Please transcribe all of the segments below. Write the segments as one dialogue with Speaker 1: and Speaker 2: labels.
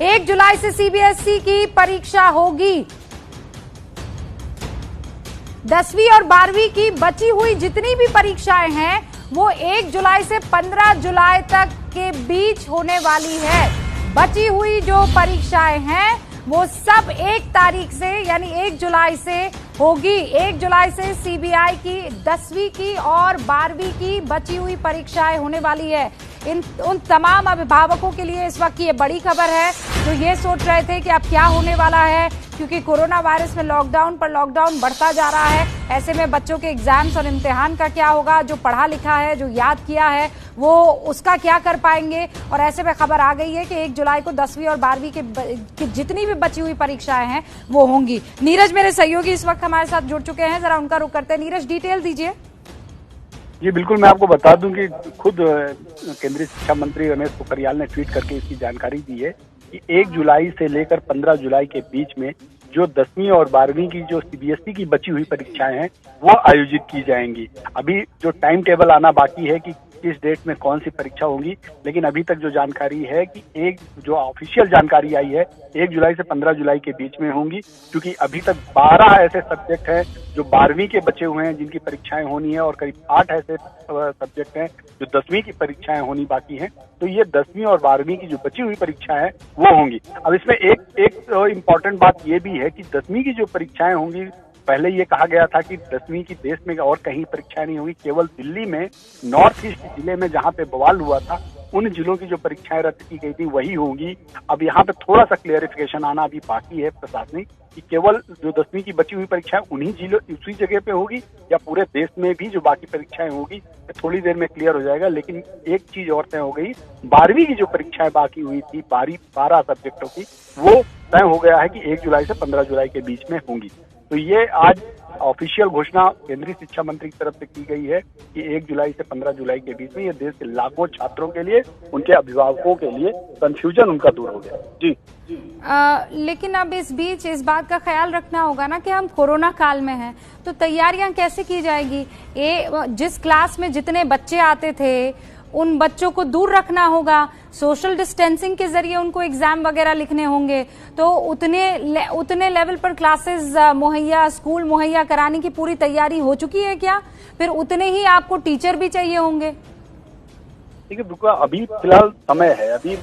Speaker 1: 1 जुलाई से सीबीएसई की परीक्षा होगी। 10वीं और 12वीं की बची हुई जितनी भी परीक्षाएं हैं वो 1 जुलाई से 15 जुलाई तक के बीच होने वाली है। बची हुई जो परीक्षाएं हैं वो सब 1 तारीख से यानी 1 जुलाई से होगी। 1 जुलाई से सीबीआई की 10वीं की और 12वीं की बची हुई परीक्षाएं होने वाली है। उन तमाम अभिभावकों के लिए इस वक्त ये बड़ी खबर है जो ये सोच रहे थे कि अब क्या होने वाला है, क्योंकि कोरोना वायरस में लॉकडाउन पर लॉकडाउन बढ़ता जा रहा है। ऐसे में बच्चों के एग्जाम्स और इम्तिहान का क्या होगा, जो पढ़ा लिखा है, जो याद किया है, वो उसका क्या कर पाएंगे। और ऐसे में खबर आ गई है कि 1 जुलाई को 10वीं और 12वीं की जितनी भी बची हुई परीक्षाएं हैं वो होंगी। नीरज मेरे सहयोगी इस वक्त हमारे साथ जुड़ चुके हैं, जरा उनका रुख करते हैं। नीरज, डिटेल दीजिए।
Speaker 2: जी बिल्कुल, मैं आपको बता दूं कि खुद केंद्रीय शिक्षा मंत्री रमेश पोखरियाल ने ट्वीट करके इसकी जानकारी दी है कि 1 जुलाई से लेकर 15 जुलाई के बीच में जो 10वीं और 12वीं की जो सीबीएसई की बची हुई परीक्षाएं हैं वो आयोजित की जाएंगी। अभी जो टाइम टेबल आना बाकी है कि किस डेट में कौन सी परीक्षा होगी, लेकिन अभी तक जो जानकारी है कि एक जो ऑफिशियल जानकारी आई है 1 जुलाई से 15 जुलाई के बीच में होंगी, क्योंकि अभी तक 12 ऐसे सब्जेक्ट हैं जो 12वीं के बचे हुए हैं जिनकी परीक्षाएं होनी है और करीब 8 ऐसे सब्जेक्ट हैं जो 10वीं की परीक्षाएं होनी बाकी हैं। तो ये 10वीं और 12वीं की जो बची हुई परीक्षाएं हैं वो होंगी। अब इसमें एक इम्पॉर्टेंट बात ये भी है कि 10वीं की जो परीक्षाएं होंगी, पहले ये कहा गया था कि 10वीं की देश में और कहीं परीक्षाएं नहीं होगी, केवल दिल्ली में नॉर्थ ईस्ट जिले में जहां पे बवाल हुआ था उन जिलों की जो परीक्षाएं रद्द की गई थी वही होंगी। अब यहाँ पे थोड़ा सा क्लियरिफिकेशन आना अभी बाकी है प्रशासनिक कि केवल जो 10वीं की बची हुई परीक्षाएं उन्हीं जिलों उसी जगह पे होगी या पूरे देश में भी जो बाकी परीक्षाएं होगी, थोड़ी देर में क्लियर हो जाएगा। लेकिन एक चीज और तय हो गई, 12वीं की जो परीक्षाएं बाकी हुई थी 12 सब्जेक्टों की, वो तय हो गया है कि 1 जुलाई से 15 जुलाई के बीच में होंगी। तो ये आज ऑफिशियल घोषणा केंद्रीय शिक्षा मंत्री की तरफ से की गई है कि 1 जुलाई से 15 जुलाई के बीच में ये देश के लाखों छात्रों के लिए, उनके अभिभावकों के लिए कंफ्यूजन उनका दूर हो गया। जी
Speaker 1: लेकिन अब इस बीच इस बात का ख्याल रखना होगा ना कि हम कोरोना काल में हैं, तो तैयारियां कैसे की जाएगी। जिस क्लास में जितने बच्चे आते थे उन बच्चों को दूर रखना होगा, सोशल डिस्टेंसिंग के जरिए उनको एग्जाम वगैरह लिखने होंगे, तो उतने लेवल पर क्लासेस मुहैया, स्कूल मुहैया कराने की पूरी तैयारी हो चुकी है क्या? फिर उतने ही आपको टीचर भी चाहिए होंगे।
Speaker 2: देखिए बिल्कुल, अभी फिलहाल समय है, अभी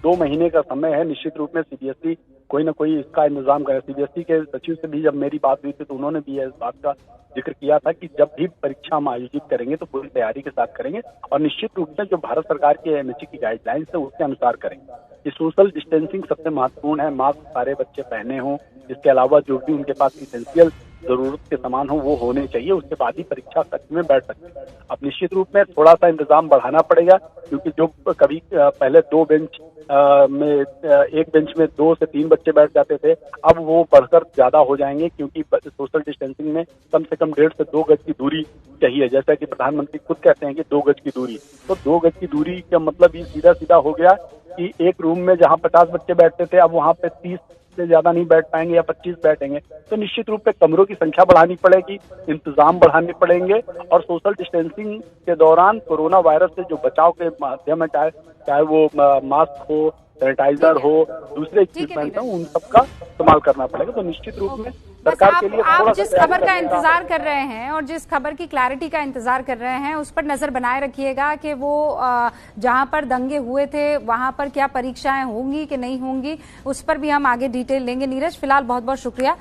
Speaker 2: 2 महीने का समय है। निश्चित रूप में सीबीएसई कोई ना कोई इसका इंतजाम करे। सीबीएसई के सचिव से भी जब मेरी बात हुई थी तो उन्होंने भी इस बात का जिक्र किया था कि जब भी परीक्षा हम आयोजित करेंगे तो पूरी तैयारी के साथ करेंगे और निश्चित रूप से जो भारत सरकार के एमएचए की गाइडलाइंस है उसके अनुसार करेंगे। ये सोशल डिस्टेंसिंग सबसे महत्वपूर्ण है, मास्क सारे बच्चे पहने हों, इसके अलावा जो भी उनके पास इसेंशियल जरूरत के सामान हो वो होने चाहिए, उसके बाद ही परीक्षा कक्ष में बैठ सकते हैं। अब निश्चित रूप में थोड़ा सा इंतजाम बढ़ाना पड़ेगा, क्योंकि जो कभी पहले 2 बेंच में एक बेंच में 2 से 3 बच्चे बैठ जाते थे, अब वो बढ़कर ज्यादा हो जाएंगे, क्योंकि सोशल डिस्टेंसिंग में कम से कम 1.5 से 2 गज की दूरी चाहिए। जैसा कि प्रधानमंत्री खुद कहते हैं कि 2 गज की दूरी, तो 2 गज की दूरी का मतलब ये सीधा सीधा हो गया कि एक रूम में जहां 50 बच्चे बैठते थे अब वहां पे 30 से ज्यादा नहीं बैठ पाएंगे या 25 बैठेंगे। तो निश्चित रूप से कमरों की संख्या बढ़ानी पड़ेगी, इंतजाम बढ़ाने पड़ेंगे और सोशल डिस्टेंसिंग के दौरान कोरोना वायरस से जो बचाव के माध्यम है, चाहे वो मास्क हो, सैनिटाइजर हो, दूसरे इक्विपमेंट हो, उन सब का इस्तेमाल करना पड़ेगा। तो निश्चित रूप में सरकार के लिए
Speaker 1: आप जिस खबर का इंतजार कर रहे हैं और जिस खबर की क्लैरिटी का इंतजार कर रहे हैं उस पर नजर बनाए रखिएगा कि वो जहां पर दंगे हुए थे वहां पर क्या परीक्षाएं होंगी कि नहीं होंगी, उस पर भी हम आगे डिटेल लेंगे। नीरज, फिलहाल बहुत बहुत शुक्रिया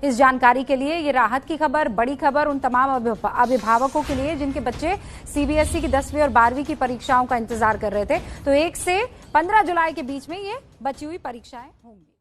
Speaker 1: इस जानकारी के लिए। ये राहत की खबर, बड़ी खबर उन तमाम अभिभावकों के लिए जिनके बच्चे सीबीएसई की 10वीं और 12वीं की परीक्षाओं का इंतजार कर रहे थे। तो 1 से 15 जुलाई के बीच में ये बची हुई परीक्षाएं होंगी।